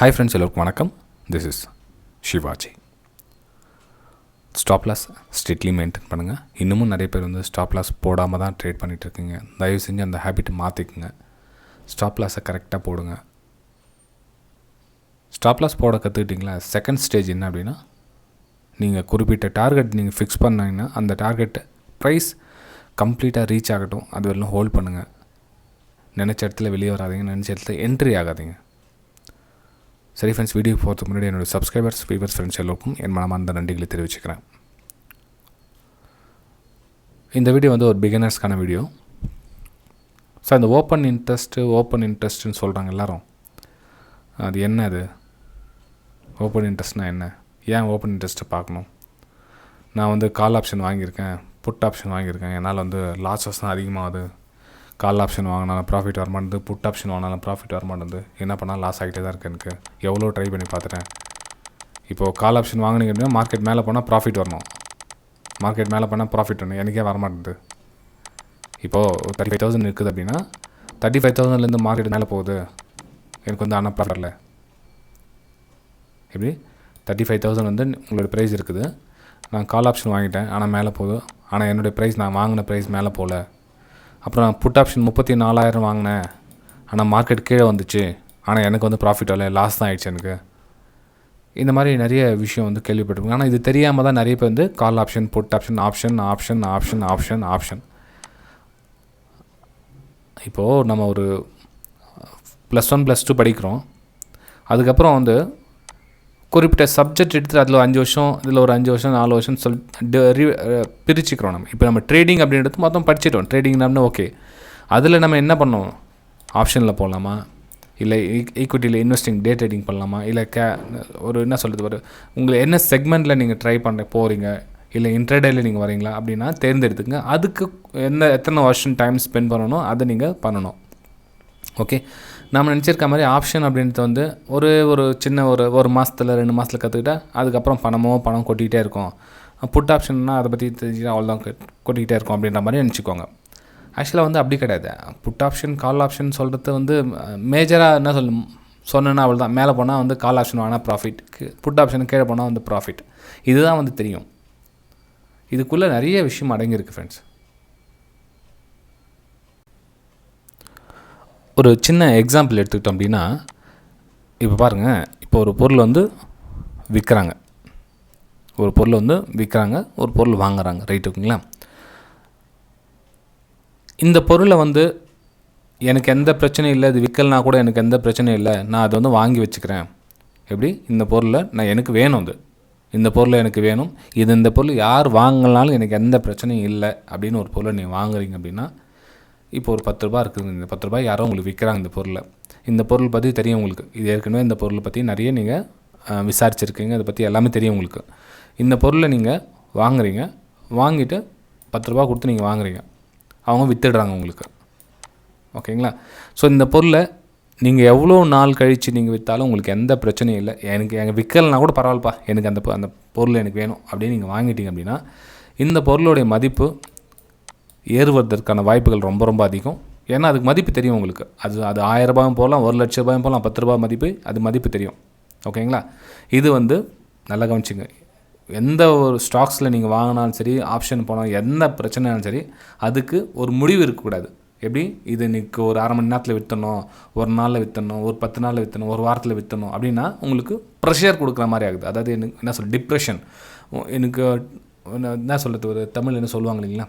Hi friends, எல்லோருக்கும் வணக்கம். This is Shivaji. Stop loss strictly maintain பண்ணுங்கள். இன்னமும் நிறைய பேர் வந்து ஸ்டாப் லாஸ் போடாமல் தான் ட்ரேட் பண்ணிகிட்ருக்கீங்க. தயவு செஞ்சு அந்த ஹேபிட்டை மாற்றிக்குங்க. ஸ்டாப் லாஸை கரெக்டாக போடுங்க. ஸ்டாப் லாஸ் போட கற்றுக்கிட்டிங்களா? செகண்ட் ஸ்டேஜ் என்ன அப்படின்னா, நீங்கள் குறிப்பிட்ட டார்கெட் நீங்கள் ஃபிக்ஸ் பண்ணிங்கன்னா அந்த டார்கெட்டை ப்ரைஸ் கம்ப்ளீட்டாக ரீச் ஆகட்டும், அது வரலும் ஹோல்ட் பண்ணுங்கள். நினச்ச இடத்துல வெளியே வராதிங்க, நினச்ச இடத்துல என்ட்ரி ஆகாதீங்க. சரி ஃப்ரெண்ட்ஸ், வீடியோ போகிறதுக்கு முன்னாடி என்னோடய சப்ஸ்கிரைபர்ஸ், வியூவர்ஸ், ஃப்ரெண்ட்ஸ் எல்லோருக்கும் என் மனமார்ந்த நன்றிகளை தெரிவிச்சுக்கிறேன். இந்த வீடியோ வந்து ஒரு பிகினர்ஸ்க்கான வீடியோ. ஸோ அந்த ஓப்பன் இன்ட்ரெஸ்ட்டுன்னு சொல்கிறாங்க எல்லோரும். அது என்ன? அது ஓப்பன் இன்ட்ரெஸ்ட்னால் என்ன? ஏன் ஓப்பன் இன்ட்ரெஸ்ட்டை பார்க்கணும்? நான் வந்து கால் ஆப்ஷன் வாங்கியிருக்கேன், புட் ஆப்ஷன் வாங்கியிருக்கேன், என்னால் வந்து லாஸஸ் தான் அதிகமாகுது. கால் ஆப்ஷன் வாங்கினாலும் ப்ராஃபிட் வரமாட்டேது, புட் ஆப்ஷன் வாங்கினாலும் ப்ராஃபிட் வரமாட்டேது. என்ன பண்ணால் லாஸ் ஆகிட்டே தான் இருக்குது. எனக்கு எவ்வளோ ட்ரை பண்ணி பார்த்துட்டேன். இப்போது கால் ஆப்ஷன் வாங்கினீங்க அப்படின்னா மார்க்கெட் மேலே போனால் ப்ராஃபிட் வரணும், மார்க்கெட் மேலே போனால் ப்ராஃபிட் வரணும். எனக்கே வரமாட்டேது. இப்போது 35,000 இருக்குது அப்படின்னா 35,000லேருந்து மார்க்கெட் மேலே போகுது, எனக்கு வந்து ஆனால் ப்ராஃபிட் இல்லை. எப்படி 35,000 வந்து உங்களோட ப்ரைஸ் இருக்குது, நான் கால் ஆப்ஷன் வாங்கிட்டேன், ஆனால் மேலே போகுது. ஆனால் என்னுடைய ப்ரைஸ், நான் வாங்கின ப்ரைஸ் மேலே போகல. அப்புறம் புட் ஆப்ஷன் 34,000 வாங்கினேன், ஆனால் மார்க்கெட் கீழே வந்துச்சு, ஆனால் எனக்கு வந்து ப்ராஃபிட் வரல, லாஸ் தான் ஆகிடுச்சு எனக்கு. இந்த மாதிரி நிறைய விஷயம் வந்து கேள்விப்பட்டிருக்கோம். ஆனால் இது தெரியாமல் தான் நிறைய பேர் வந்து call option, put option, option option option option option. இப்போது நம்ம ஒரு +1 +2 படிக்கிறோம். அதுக்கப்புறம் வந்து குறிப்பிட்ட சப்ஜெக்ட் எடுத்து அதில் 5 வருஷம், இதில் ஒரு 5 வருஷம் 4 வருஷம் பிரிச்சுக்கிறோம். இப்போ நம்ம ட்ரேடிங் அப்படின்றது மொத்தம் படிச்சிட்டோம். ட்ரேடிங்னா ஓகே, அதில் நம்ம என்ன பண்ணோம்? ஆப்ஷனில் போகலாமா, இல்லை ஈக்விட்டியில் இன்வெஸ்டிங் டே ட்ரேடிங் பண்ணலாமா, இல்லை ஒரு என்ன சொல்கிறது, உங்களை என்ன செக்மெண்ட்டில் நீங்கள் ட்ரை பண்ண போகிறீங்க, இல்லை இன்ட்ரேடேயில் நீங்கள் வரீங்களா அப்படின்னா தேர்ந்தெடுத்துங்க. அதுக்கு எத்தனை வருஷம் டைம் ஸ்பெண்ட் பண்ணணும், அதை நீங்கள் பண்ணணும். ஓகே, நம்ம நினச்சிருக்க மாதிரி ஆப்ஷன் அப்படின்றது வந்து ஒரு சின்ன ஒரு மாதத்தில் 2 மாதத்தில் கற்றுக்கிட்டா அதுக்கப்புறம் பணம் கொட்டிக்கிட்டே இருக்கும். புட் ஆப்ஷன்னா அதை பற்றி தெரிஞ்சுன்னா அவ்வளோதான், கொட்டிக்கிட்டே இருக்கும் அப்படின்ற மாதிரி நினச்சிக்கோங்க. ஆக்சுவலாக வந்து அப்படி கிடையாது. புட் ஆப்ஷன், கால் ஆப்ஷன் சொல்கிறது வந்து மேஜராக என்ன சொன்னேன்னா அவ்வளோ தான். மேலே போனால் வந்து கால் ஆப்ஷன் வாங்கினா ப்ராஃபிட், புட் ஆப்ஷன் கீழே போனால் வந்து ப்ராஃபிட். இதுதான் வந்து தெரியும். இதுக்குள்ளே நிறைய விஷயம் அடங்கியிருக்கு ஃப்ரெண்ட்ஸ். ஒரு சின்ன எக்ஸாம்பிள் எடுத்துக்கிட்டோம் அப்படின்னா, இப்போ பாருங்கள், இப்போ ஒரு பொருள் வந்து விற்கிறாங்க, ஒரு பொருள் வாங்குறாங்க, ரைட்டுங்களா? இந்த பொருளை வந்து எனக்கு எந்த பிரச்சனையும் இல்லை, இது விற்கலனா கூட எனக்கு எந்த பிரச்சனையும் இல்லை, நான் அதை வந்து வாங்கி வச்சுக்கிறேன். எப்படி? இந்த பொருளை எனக்கு வேணும், இந்த பொருளை எனக்கு வேணும், இந்த பொருள் யார் வாங்கினாலும் எனக்கு எந்த பிரச்சனையும் இல்லை அப்படின்னு ஒரு பொருளை நீங்கள் வாங்குறீங்க அப்படின்னா, இப்போ ஒரு 10 ரூபா இருக்குது, இந்த 10 ரூபாய் யாரோ உங்களுக்கு விற்கிறாங்க இந்த பொருள் பற்றி தெரியும் உங்களுக்கு. இது ஏற்கனவே இந்த பொருளை பற்றி நிறைய நீங்கள் விசாரிச்சிருக்கீங்க, அதை பற்றி எல்லாமே தெரியும் உங்களுக்கு. இந்த பொருளை நீங்கள் வாங்குறீங்க, வாங்கிட்டு 10 ரூபா கொடுத்து நீங்கள் வாங்குறீங்க, அவங்க விற்றுடுறாங்க உங்களுக்கு. ஓகேங்களா? ஸோ இந்த பொருளை நீங்கள் எவ்வளோ நாள் கழித்து நீங்கள் விற்றாலும் உங்களுக்கு எந்த பிரச்சனையும் இல்லை. எனக்கு விற்கலைனா கூட பரவாயில்லப்பா, எனக்கு அந்த பொருள் எனக்கு வேணும் அப்படின்னு நீங்கள் வாங்கிட்டீங்க அப்படின்னா, இந்த பொருளுடைய மதிப்பு ஏறுவதற்கான வாய்ப்புகள் ரொம்ப ரொம்ப அதிகம். ஏன்னா அதுக்கு மதிப்பு தெரியும் உங்களுக்கு. அது 1000 ரூபாயும் போகலாம், 1,00,000 ரூபாயும் போகலாம், 10 ரூபா மதிப்பு தெரியும். ஓகேங்களா? இது வந்து நல்லா கவனிச்சிங்க. எந்த ஒரு ஸ்டாக்ஸில் நீங்கள் வாங்கினாலும் சரி, ஆப்ஷன் போனாலும் எந்த பிரச்சனைனாலும் சரி, அதுக்கு ஒரு முடிவு இருக்கக்கூடாது. எப்படி? இது இன்றைக்கி ஒரு 1/2 மணி நேரத்தில் விற்றணும், ஒரு நாளில் விற்றணும், ஒரு 10 நாளில் விற்றணும், ஒரு வாரத்தில் விற்றணும் அப்படின்னா உங்களுக்கு ப்ரெஷர் கொடுக்குற மாதிரி ஆகுது. அதாவது எனக்கு என்ன டிப்ரெஷன், எனக்கு என்ன சொல்கிறது, ஒரு தமிழ் என்ன சொல்லுவாங்க இல்லைங்களா,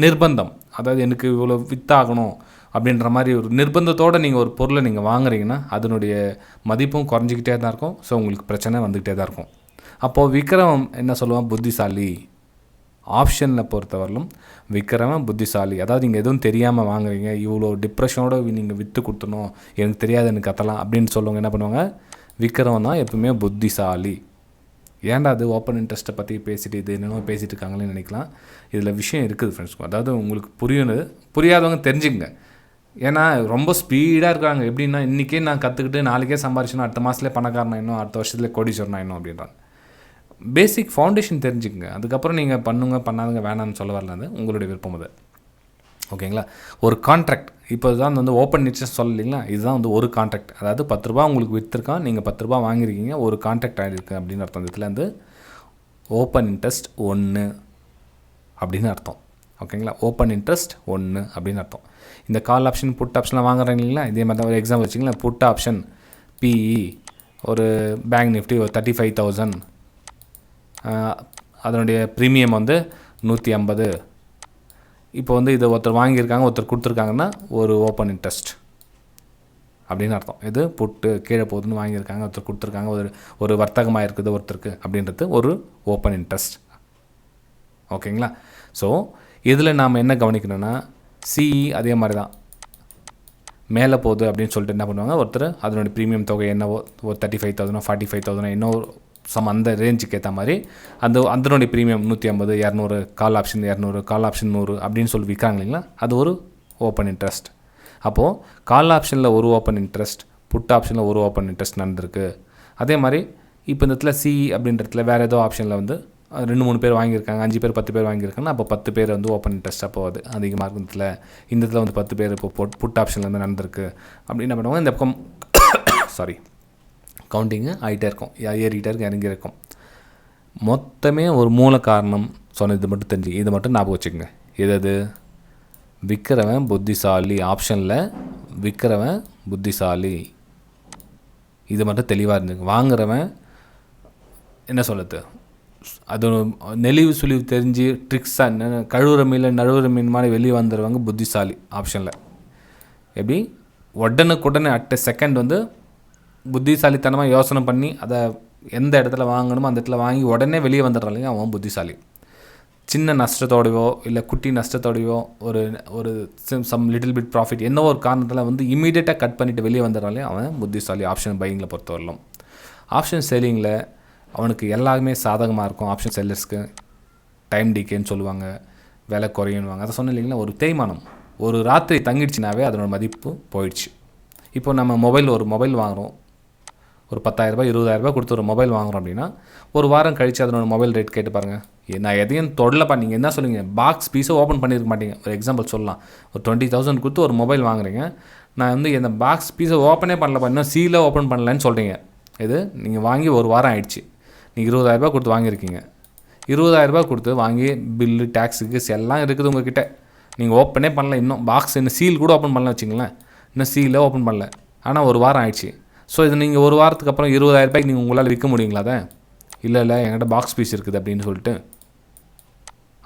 நிர்பந்தம். அதாவது எனக்கு இவ்வளோ விற்றாகணும் அப்படின்ற மாதிரி ஒரு நிர்பந்தத்தோடு நீங்கள் ஒரு பொருளை நீங்கள் வாங்குறீங்கன்னா அதனுடைய மதிப்பும் குறைஞ்சிக்கிட்டே தான் இருக்கும். ஸோ உங்களுக்கு பிரச்சனை வந்துக்கிட்டே தான் இருக்கும். அப்போது விற்கிறவன் என்ன சொல்லுவான்? புத்திசாலி. ஆப்ஷனில் பொறுத்தவரையிலும் விற்கிறவன் புத்திசாலி. அதாவது நீங்கள் எதுவும் தெரியாமல் வாங்குறீங்க, இவ்வளோ டிப்ரெஷனோடு நீங்கள் விற்று கொடுத்தணும், எனக்கு தெரியாது, எனக்கு கத்தலாம் அப்படின்னு சொல்லுவாங்க. என்ன பண்ணுவாங்க? விற்கிறவன் தான் எப்பவுமே புத்திசாலி. ஏன்டா அது ஓப்பன் இன்ட்ரெஸ்ட்டை பற்றி பேசிட்டு இது என்னென்ன பேசிகிட்டு இருக்காங்களேன்னு நினைக்கலாம். இதில் விஷயம் இருக்குது ஃப்ரெண்ட்ஸ். அதாவது உங்களுக்கு புரியாதவங்க தெரிஞ்சுக்கங்க. ஏன்னா ரொம்ப ஸ்பீடாக இருக்காங்க. எப்படின்னா இன்றைக்கே நான் கற்றுக்கிட்டு நாளைக்கே சம்பாரிச்சணும், அடுத்த மாதத்துலேயே பணக்காரனா இன்னும், அடுத்த வருஷத்துலேயே கோடீஸ்வரனா இன்னும் அப்படின்றாங்க. பேசிக் ஃபவுண்டேஷன் தெரிஞ்சுக்கங்க. அதுக்கப்புறம் நீங்கள் பண்ணாதுங்க வேணான்னு சொல்ல வரலாது, உங்களுடைய விருப்பம் அது. ஓகேங்களா? ஒரு கான்ட்ராக்ட், இப்போ தான் வந்து ஓப்பன் இன்ட்ரெஸ்ட் சொல்லலைங்களா, இதுதான் வந்து ஒரு கான்ட்ராக்ட். அதாவது 10 ரூபா உங்களுக்கு விற்றுருக்கான், நீங்கள் 10 ரூபா வாங்கியிருக்கீங்க, ஒரு கான்ட்ராக்ட் ஆகிருக்கு அப்படின்னு அர்த்தம். இதில் வந்து ஓப்பன் இன்ட்ரெஸ்ட் 1 அப்படின்னு அர்த்தம். ஓகேங்களா, ஓப்பன் இன்ட்ரெஸ்ட் 1 அப்படின்னு அர்த்தம். இந்த கால் ஆப்ஷன் புட் ஆப்ஷன்லாம் வாங்குறாங்க இல்லைங்களா, இதே மாதிரி தான் ஒரு எக்ஸாம்பிள் வச்சிங்களேன். புட் ஆப்ஷன் பிஇ ஒரு பேங்க் நிஃப்டி ஒரு 35,000, அதனுடைய ப்ரீமியம் வந்து 150. இப்போ வந்து இதை ஒருத்தர் வாங்கியிருக்காங்க, ஒருத்தர் கொடுத்துருக்காங்கன்னா ஒரு ஓப்பன் இன்ட்ரெஸ்ட் அப்படின்னு அர்த்தம். இது புட்டு கீழே போகுதுன்னு வாங்கியிருக்காங்க, ஒருத்தர் கொடுத்துருக்காங்க, ஒரு வர்த்தகமாக இருக்குது ஒருத்தருக்கு அப்படின்றது ஒரு ஓப்பன் இன்ட்ரெஸ்ட். ஓகேங்களா. ஸோ இதில் நாம் என்ன கவனிக்கணும்னா, சிஇ அதே மாதிரி தான் மேலே போகுது அப்படின்னு சொல்லிட்டு என்ன பண்ணுவாங்க, ஒருத்தர் அதனுடைய ப்ரீமியம் தொகை என்னவோ ஒரு 35,000 45,000 இன்னும் அந்த ரேஞ்சுக்கு ஏற்ற மாதிரி அதனுடைய premium 150 200 call option 200 call option 100 அப்படின்னு சொல்லி விற்கிறாங்க இல்லைங்களா, அது ஒரு ஓப்பன் இன்ட்ரெஸ்ட். அப்போது கால் ஆப்ஷனில் ஒரு ஓப்பன் இன்ட்ரெஸ்ட், புட் ஆப்ஷனில் ஒரு ஓப்பன் இன்ட்ரெஸ்ட் நடந்திருக்கு. அதே மாதிரி இப்போ இந்த இடத்துல சிஇ அப்படின்றதுல வேறு ஏதோ ஆப்ஷனில் வந்து 2-3 பேர் வாங்கியிருக்காங்க, 5 பேர் 10 பேர் வாங்கியிருக்காங்கன்னா அப்போ 10 பேர் வந்து ஓப்பன் இன்ட்ரெஸ்ட். அப்போ அது அதிகமாக இருக்கிறதுல இந்த இடத்துல வந்து 10 பேர் இப்போ புட் ஆப்ஷனில் வந்து நடந்திருக்கு அப்படின்னு என்ன பண்ணுவாங்க, இந்த பக்கம் கவுண்டிங்கு ஆகிட்டே இருக்கும், ஏறிக்கிட்டே இருக்கும், இறங்கி இருக்கும். மொத்தமே ஒரு மூல காரணம் சொன்னது மட்டும் தெரிஞ்சு இது மட்டும் ஞாபகம் வச்சுக்கோங்க. எது விற்கிறவன் புத்திசாலி, ஆப்ஷனில் விற்கிறவன் புத்திசாலி, இது மட்டும் தெளிவாக இருந்துங்க. வாங்குறவன் என்ன சொல்லுது, அது நெளிவு சுழிவு தெரிஞ்சு ட்ரிக்ஸாக கழுவுற மீன் நழுவுற மீன் மாதிரி வெளியே வந்துடுவாங்க புத்திசாலி ஆப்ஷனில். எப்படி உடனுக்குடனே அட் செகண்ட் வந்து புத்திசாலித்தனமாக யோசனை பண்ணி அதை எந்த இடத்துல வாங்கணுமோ அந்த இடத்துல வாங்கி உடனே வெளியே வந்துடுறான் இல்லைங்க, அவன் புத்திசாலி. சின்ன நஷ்டத்தோடையோ இல்லை குட்டி நஷ்டத்தோடையோ ஒரு சம் லிட்டில் பிட் ப்ராஃபிட் என்ன ஒரு காரணத்தில் வந்து இமீடியட்டாக கட் பண்ணிவிட்டு வெளியே வந்துடுறாலே அவன் புத்திசாலி. ஆப்ஷன் பையிங்கில் பொறுத்தவரையிலும் ஆப்ஷன் செல்லிங்கில் அவனுக்கு எல்லாருமே சாதகமாக இருக்கும். ஆப்ஷன் செல்லர்ஸ்க்கு டைம் டிகேன்னு சொல்லுவாங்க, விலை குறையுன்னுவாங்க. அதை சொன்ன இல்லைங்களா, ஒரு தேய்மானம் ஒரு ராத்திரி தங்கிடுச்சுனாவே அதனோட மதிப்பு போயிடுச்சு. இப்போ நம்ம ஒரு மொபைல் வாங்குகிறோம், ஒரு 10,000 20,000 கொடுத்து ஒரு மொபைல் வாங்குகிறோம் அப்படின்னா ஒரு வாரம் கழித்து அதனோட மொபைல் ரேட் கேட்டு பாருங்கள். நான் எதையும் தொடலப்பா, நீங்கள் என்ன சொல்லுவீங்க, பாக்ஸ் பீஸை ஓப்பன் பண்ணியிருக்க மாட்டீங்க. ஒரு எக்ஸாம்பிள் சொல்லலாம், ஒரு 20,000 கொடுத்து ஒரு மொபைல் வாங்குறீங்க, நான் வந்து இந்த பாக்ஸ் பீஸை ஓப்பனே பண்ணலப்பா, இன்னும் சீலை ஓப்பன் பண்ணலன்னு சொல்கிறீங்க. இது நீங்கள் வாங்கி ஒரு வாரம் ஆயிடுச்சு, நீங்கள் 20,000 கொடுத்து வாங்கியிருக்கீங்க. 20,000 கொடுத்து வாங்கி பில்லு டேக்ஸுக்கு எல்லாம் இருக்குது உங்கள்கிட்ட, நீங்கள் ஓப்பனே பண்ணல, இன்னும் பாக்ஸ் இன்னும் சீல் கூட ஓப்பன் பண்ணல வச்சிங்களேன், இன்னும் சீலே ஓப்பன் பண்ணல, ஆனால் ஒரு வாரம் ஆயிடுச்சு. ஸோ இது நீங்கள் ஒரு வாரத்துக்கு அப்புறம் 20,000 நீங்கள் உங்களால் விற்க முடியுங்களா? அதை இல்லை என்கிட்ட பாக்ஸ் பீஸ் இருக்குது அப்படின்னு சொல்லிட்டு.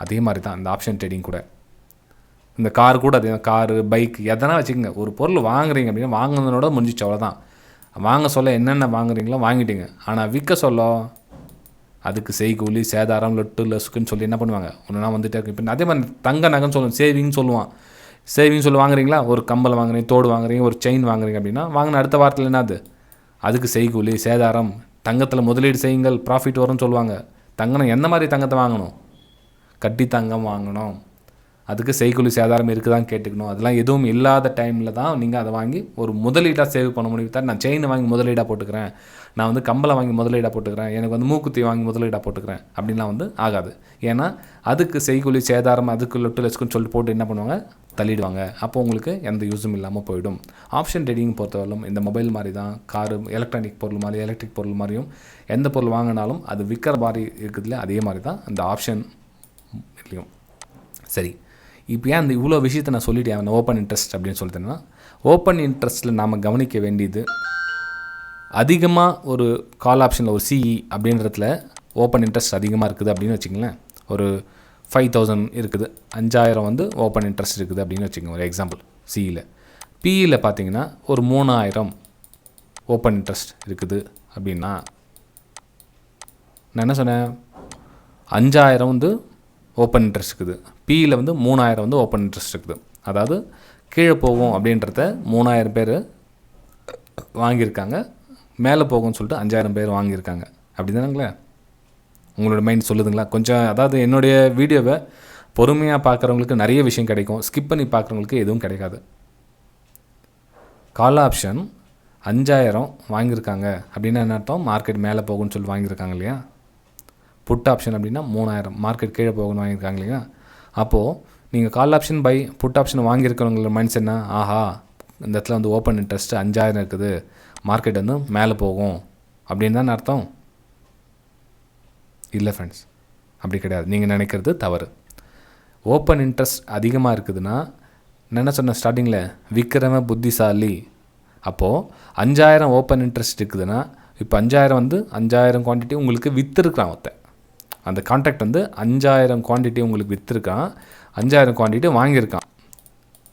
அதே மாதிரி தான் இந்த ஆப்ஷன் ட்ரேடிங் கூட, இந்த கார் கூட அதே, காரு பைக் எதனா வச்சுக்கோங்க, ஒரு பொருள் வாங்குறீங்க அப்படின்னா வாங்கினதோட முடிஞ்சிச்சு, அவ்வளோதான். வாங்க சொல்ல என்னென்ன வாங்குறீங்களோ வாங்கிட்டீங்க, ஆனால் விற்க சொல்ல அதுக்கு செய்கூலி சேதாரம் லொட்டு லசுக்குன்னு சொல்லி என்ன பண்ணுவாங்க, ஒன்றுனா வந்துட்டே இருக்கு. இப்போ அதே மாதிரி தங்க நகைன்னு சொல்லுவோம், சேவிங்னு சொல்லுவான். சேவிங் சொல்லி வாங்குறீங்களா, ஒரு கம்பல் வாங்குறீங்க, தோடு வாங்குறீங்க, ஒரு செயின் வாங்குறீங்க அப்படின்னா வாங்கின அடுத்த வாரத்தில் என்னது, அதுக்கு செய்கூலி சேதாரம். தங்கத்தில் முதலீடு செய்யுங்கள் ப்ராஃபிட் வரும்னு சொல்லுவாங்க. தங்கம் எந்த மாதிரி தங்கத்தை வாங்கணும், கட்டி தங்கம் வாங்கணும், அதுக்கு செய்கூலி சேதாரம் இருக்குதான்னு கேட்டுக்கணும். அதெல்லாம் எதுவும் இல்லாத டைமில் தான் நீங்கள் அதை வாங்கி ஒரு முதலீடாக சேவ் பண்ண முடியும். தான் நான் செயினை வாங்கி முதலீடாக போட்டுக்கிறேன், நான் வந்து கம்பளை வாங்கி முதலீடாக போட்டுக்கிறேன், எனக்கு வந்து மூக்குத்தி வாங்கி முதலீடாக போட்டுக்கிறேன் அப்படின்லாம் வந்து ஆகாது. ஏன்னா அதுக்கு செய்கூலி சேதாரம் அதுக்கு லொட்டு லட்சுக்குன்னு சொல்லிட்டு போட்டு என்ன பண்ணுவாங்க, தள்ளிடுவாங்க. அப்போ உங்களுக்கு எந்த யூஸும் இல்லாமல் போயிடும். ஆப்ஷன் ட்ரேடிங் பொறுத்தவரையிலும் இந்த மொபைல் மாதிரி தான், காரு எலக்ட்ரானிக் பொருள் மாதிரி, எலக்ட்ரிக் பொருள் மாதிரியும் எந்த பொருள் வாங்கினாலும் அது விற்கிற மாதிரி இருக்குதுல்ல, அதே மாதிரி தான் இந்த ஆப்ஷன் இல்லையும். சரி, இப்போ ஏன் அந்த இவ்வளோ விஷயத்தை நான் சொல்லிட்டேன் அந்த ஓப்பன் இன்ட்ரெஸ்ட் அப்படின்னு சொல்லிட்டேன்னா, ஓப்பன் இன்ட்ரெஸ்ட்டில் நாம் கவனிக்க வேண்டியது, அதிகமாக ஒரு கால் ஆப்ஷனில் ஒரு சிஇ அப்படின்றதுல ஓப்பன் இன்ட்ரெஸ்ட் அதிகமாக இருக்குது அப்படின்னு வச்சுங்களேன். ஒரு 5,000 இருக்குது, 5,000 வந்து ஓப்பன் இன்ட்ரெஸ்ட் இருக்குது அப்படின்னு வச்சுக்கோங்க ஒரு எக்ஸாம்பிள். சிஇயில் பிஇயில் பார்த்தீங்கன்னா ஒரு 3,000 ஓப்பன் இன்ட்ரெஸ்ட் இருக்குது அப்படின்னா, நான் என்ன சொன்னேன், 5,000 வந்து ஓப்பன் இன்ட்ரெஸ்ட் இருக்குது, பிஇயில் வந்து 3,000 வந்து ஓப்பன் இன்ட்ரெஸ்ட் இருக்குது. அதாவது கீழே போகும் அப்படின்றத 3,000 பேர் வாங்கியிருக்காங்க, மேலே போகும்னு சொல்லிட்டு 5,000 பேர் வாங்கியிருக்காங்க. அப்படி தானுங்களே உங்களோட மைண்ட் சொல்லுதுங்களா? கொஞ்சம் அதாவது என்னுடைய வீடியோவை பொறுமையாக பார்க்குறவங்களுக்கு நிறைய விஷயம் கிடைக்கும், ஸ்கிப் பண்ணி பார்க்குறவங்களுக்கு எதுவும் கிடைக்காது. கால் ஆப்ஷன் 5,000 வாங்கியிருக்காங்க அப்படின்னா என்ன அர்த்தம், மார்க்கெட் மேலே போகும்னு சொல்லி வாங்கியிருக்காங்க இல்லையா. புட் ஆப்ஷன் அப்படின்னா 3,000 மார்க்கெட் கீழே போகணும்னு வாங்கியிருக்காங்க இல்லையா. அப்போது நீங்கள் call option buy put option வாங்கியிருக்கிறவங்களோட மைண்ட்ஸ் என்ன, ஆஹா இந்த இடத்துல வந்து ஓப்பன் இன்ட்ரெஸ்ட் 5000 இருக்குது, மார்க்கெட் வந்து மேலே போகும் அப்படின்னு தான் அர்த்தம்? இல்லை ஃப்ரெண்ட்ஸ், அப்படி கிடையாது. நீங்கள் நினைக்கிறது தவறு. ஓப்பன் இன்ட்ரெஸ்ட் அதிகமாக இருக்குதுன்னா, நான் என்ன சொன்னேன் ஸ்டார்டிங்கில், விற்கிறவன் புத்திசாலி. அப்போது 5000 ஓப்பன் இன்ட்ரெஸ்ட் இருக்குதுன்னா, இப்போ 5000 வந்து 5000 குவான்டிட்டி உங்களுக்கு விற்றுருக்கான். அந்த கான்ட்ராக்ட் வந்து 5000 குவான்டிட்டி உங்களுக்கு விற்றுருக்கான், 5000 குவான்டிட்டி வாங்கியிருக்கான்.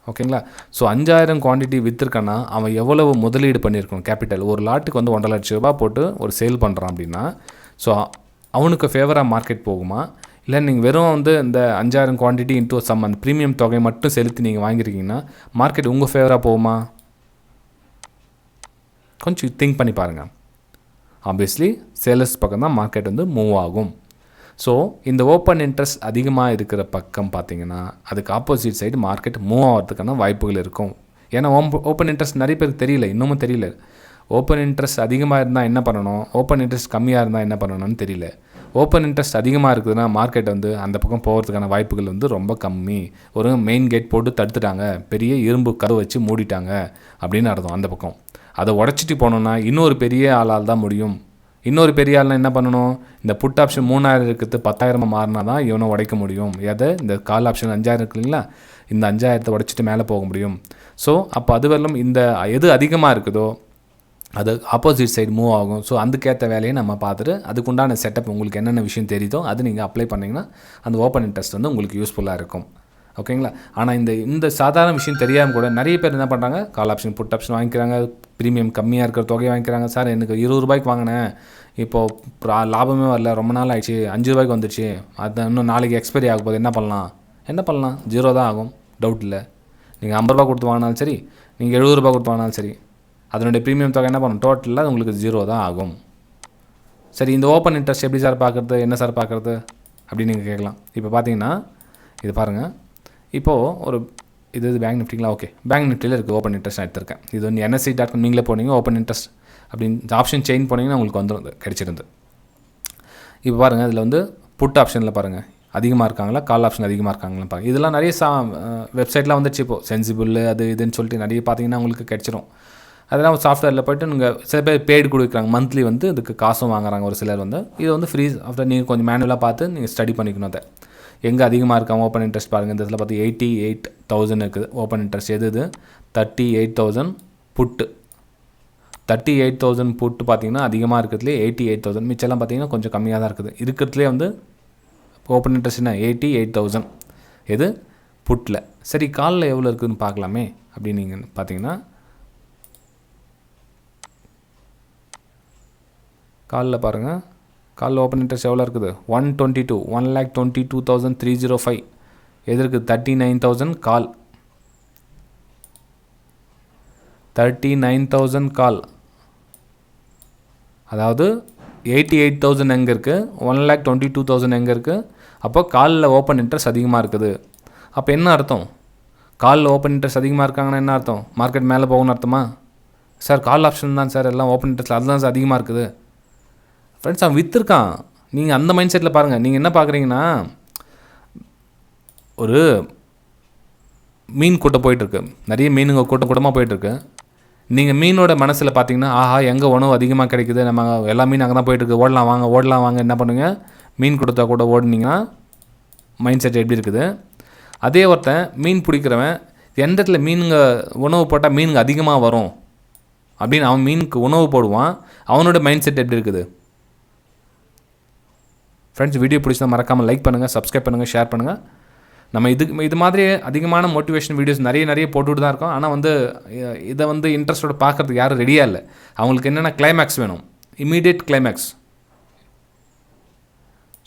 ஓகேங்களா? ஸோ 5000 குவான்டிட்டி விற்றுருக்கான்னா அவன் எவ்வளவு முதலீடு பண்ணியிருக்கணும் கேபிட்டல். ஒரு லாட்டுக்கு வந்து 1.5 லட்ச ரூபா போட்டு ஒரு சேல் பண்ணுறான் அப்படின்னா, ஸோ அவனுக்கு ஃபேவராக மார்க்கெட் போகுமா, இல்லை நீங்கள் வெறும் வந்து இந்த 5000 குவான்டிட்டி இன்ட்டு சம் அந்த ப்ரீமியம் தொகை மட்டும் செலுத்தி நீங்கள் வாங்கியிருக்கீங்கன்னா மார்க்கெட் உங்கள் ஃபேவராக போகுமா? கொஞ்சம் திங்க் பண்ணி பாருங்கள். ஆப்வியஸ்லி சேலர்ஸ் பக்கம் தான் மார்க்கெட் வந்து மூவ் ஆகும். ஸோ இந்த ஓப்பன் இன்ட்ரெஸ்ட் அதிகமாக இருக்கிற பக்கம் பார்த்திங்கன்னா அதுக்கு ஆப்போசிட் சைடு மார்க்கெட் மூவ் ஆகிறதுக்கான வாய்ப்புகள் இருக்கும். ஏன்னா ஓப்பன் இன்ட்ரெஸ்ட் நிறைய பேருக்கு தெரியல, இன்னமும் தெரியல. ஓப்பன் இன்ட்ரெஸ்ட் அதிகமாக இருந்தால் என்ன பண்ணணும், ஓப்பன் இன்ட்ரெஸ்ட் கம்மியாக இருந்தால் என்ன பண்ணணும்னு தெரியல. ஓப்பன் இன்ட்ரெஸ்ட் அதிகமாக இருக்குதுன்னா மார்க்கெட் வந்து அந்த பக்கம் போகிறதுக்கான வாய்ப்புகள் வந்து ரொம்ப கம்மி. ஒரு மெயின் கேட் போட்டு தடுத்துட்டாங்க, பெரிய இரும்பு கரு வச்சு மூடிட்டாங்க அப்படின்னு அர்த்தம். அந்த பக்கம் அதை உடச்சிட்டு போனோன்னா இன்னொரு பெரிய ஆளால் தான் முடியும். இன்னொரு பெரிய ஆள்னா என்ன பண்ணணும், இந்த புட் ஆப்ஷன் 3000 இருக்கிறது 10,000 மாறினா தான் இவனை உடைக்க முடியும். எதை, இந்த கால் ஆப்ஷன் 5000 இருக்கு இல்லைங்களா, இந்த 5000 உடைச்சிட்டு மேலே போக முடியும். ஸோ அப்போ அதுவரையிலும் இந்த எது அதிகமாக இருக்குதோ அது ஆப்போசிட் சைடு மூவ் ஆகும். ஸோ அதுக்கேற்ற வேலையை நம்ம பார்த்துட்டு அதுக்குண்டான செட்டப் உங்களுக்கு என்னென்ன விஷயம் தெரியுதோ அது நீங்கள் அப்ளை பண்ணிங்கன்னா அந்த ஓப்பன் இன்ட்ரெஸ்ட் வந்து உங்களுக்கு யூஸ்ஃபுல்லாக இருக்கும். ஓகேங்களா? ஆனால் இந்த சாதாரண விஷயம் தெரியாமல் கூட நிறைய பேர் என்ன பண்ணுறாங்க, கால் ஆப்ஷன் புட் ஆப்ஷன் வாங்கிக்கிறாங்க, ப்ரீமியம் கம்மியாக இருக்கிற தொகையை வாங்கிக்கிறாங்க. சார் எனக்கு 20 ரூபாய்க்கு வாங்கினேன், இப்போது லாபமே வரல, ரொம்ப நாள் ஆயிடுச்சு, 5 ரூபாய்க்கு வந்துடுச்சு, அது இன்னும் நாளைக்கு எக்ஸ்பைரி ஆகும் போது என்ன பண்ணலாம், 0 தான் ஆகும், டவுட் இல்லை. நீங்கள் 50 ரூபா கொடுத்து வாங்கினாலும் சரி, நீங்கள் 70 ரூபா கொடுத்து வாங்கினாலும் சரி, அதனுடைய ப்ரீமியம் தொகை என்ன பண்ணணும், டோட்டலாக உங்களுக்கு 0 தான் ஆகும். சரி, இந்த ஓப்பன் இன்ட்ரெஸ்ட் எப்படி சார் பார்க்குறது, என்ன சார் பார்க்குறது அப்படின்னு நீங்கள் கேட்கலாம். இப்போ பார்த்தீங்கன்னா இது பாருங்கள், இப்போது ஒரு இது பேங்க் நிஃப்டிங்களா, ஓகே பேங்க் நிஃப்டியில் இருக்குது ஓப்பன் இன்ட்ரெஸ்ட் நான் எடுத்திருக்கேன். இது வந்து NSE.com நீங்களே போனீங்க ஓப்பன் இன்ட்ரெஸ்ட் அப்படின்னு ஆப்ஷன் செயின் போனீங்கன்னா உங்களுக்கு வந்துடும் கிடச்சிருந்து. இப்போ பாருங்கள், இதில் வந்து புட் ஆப்ஷனில் பாருங்கள் அதிகமாக இருக்காங்களா, கால் ஆப்ஷன் அதிகமாக இருக்காங்களா பாருங்கள். இதெல்லாம் நிறைய வெப்சைட்லாம் வந்துச்சு இப்போது, சென்சிபிள் அது இதுன்னு சொல்லிட்டு நிறைய பார்த்தீங்கன்னா உங்களுக்கு கிடச்சிரும். அதெல்லாம் சாஃப்ட்வேரில் போய்ட்டு நீங்கள் சில பேர் பெய்டு கொடுக்குறாங்க, மந்த்லி வந்து இதுக்கு காசும் வாங்குறாங்க. ஒரு சிலர் வந்து இது வந்து ஃப்ரீ ஆஃப்டர் நீங்கள் கொஞ்சம் மேனுவலாக பார்த்து நீங்கள் ஸ்டடி பண்ணிக்கணும். அதை எங்கே அதிகமாக இருக்காங்க ஓப்பன் இன்ட்ரெஸ்ட் பாருங்கள். இந்த இதில் பார்த்து 88,000 இருக்குது ஓப்பன் இன்ட்ரெஸ்ட். எது 38,000 புட்டு, 38,000 புட்டு பார்த்தீங்கன்னா அதிகமாக இருக்கிறதுலே 88,000. மிச்சம்லாம் பார்த்தீங்கன்னா கொஞ்சம் கம்மியாக தான் இருக்குது. இருக்கிறதுலே வந்து ஓப்பன் இன்ட்ரெஸ்ட் என்ன 88,000 எது புட்டில். சரி, காலில் எவ்வளோ இருக்குதுன்னு பார்க்கலாமே அப்படின்னு நீங்கள் பார்த்தீங்கன்னா, காலில் பாருங்கள், காலில் ஓப்பன் இன்ட்ரெஸ்ட் எவ்வளோ இருக்குது 1,22,305. எது இருக்குது 39,000 கால், 39,000 கால். அதாவது 88,000 எங்கே இருக்குது, 1,22,000 எங்கே இருக்குது. அப்போ காலில் ஓப்பன் இன்ட்ரெஸ்ட் அதிகமாக இருக்குது. அப்போ என்ன அர்த்தம், காலில் ஓப்பன் இன்ட்ரெஸ்ட் அதிகமாக இருக்காங்கன்னா என்ன அர்த்தம், மார்க்கெட் மேலே போகணும்னு அர்த்தமா? சார் கால் ஆப்ஷன் தான் சார் எல்லாம் ஓப்பன் இன்ட்ரெஸ்ட் அதுதான் சார் அதிகமாக இருக்குது. ஃப்ரெண்ட்ஸ், அவன் விற்றுருக்கான். நீங்கள் அந்த மைண்ட் செட்டில் பாருங்கள். நீங்கள் என்ன பார்க்குறீங்கன்னா, ஒரு மீன் கூட்டம் போயிட்டுருக்கு, நிறைய மீனுங்க கூட்டமாக போயிட்டுருக்கு. நீங்கள் மீனோட மனசில் பார்த்தீங்கன்னா, ஆஹா எங்கே உணவு அதிகமாக கிடைக்குது, நம்ம எல்லா மீன் அங்கே தான் போயிட்டுருக்கு, ஓடலாம் வாங்க என்ன பண்ணுங்க, மீன் கொடுத்தா கூட ஓடுனீங்கன்னா மைண்ட் செட் எப்படி இருக்குது. அதே ஒருத்தன் மீன் பிடிக்கிறவன் எந்த இடத்துல மீனுங்க உணவு போட்டால் மீனுங்க அதிகமாக வரும் அப்படின்னு அவன் மீனுக்கு உணவு போடுவான், அவனோட மைண்ட் செட் எப்படி இருக்குது. ஃப்ரெண்ட்ஸ், வீடியோ பிடிச்சா மறக்காமல் லைக் பண்ணுங்கள், சப்ஸ்கிரைப் பண்ணுங்கள், ஷேர் பண்ணுங்கள். நம்ம இது மாதிரி அதிகமான மோட்டிவேஷன் வீடியோஸ் நிறைய போட்டுட்டு தான் இருக்கோம். ஆனால் வந்து இதை வந்து இன்ட்ரெஸ்டோட பார்க்குறதுக்கு யாரும் ரெடியாக இல்லை. அவங்களுக்கு என்னென்ன கிளைமேக்ஸ் வேணும், இமீடியட் கிளைமேக்ஸ்.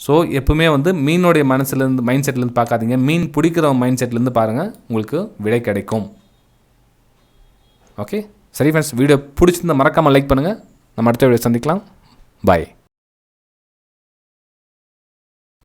ஸோ எப்பவுமே வந்து மீனோடைய மனசுலேருந்து மைண்ட் செட்லேருந்து பார்க்காதீங்க, மீன் பிடிக்கிற மைண்ட் செட்லேருந்து பாருங்கள், உங்களுக்கு விடை கிடைக்கும். ஓகே, சரி ஃப்ரெண்ட்ஸ், வீடியோ பிடிச்சிருந்தால் மறக்காமல் லைக் பண்ணுங்கள். நம்ம அடுத்த வீடியோ சந்திக்கலாம். பாய்.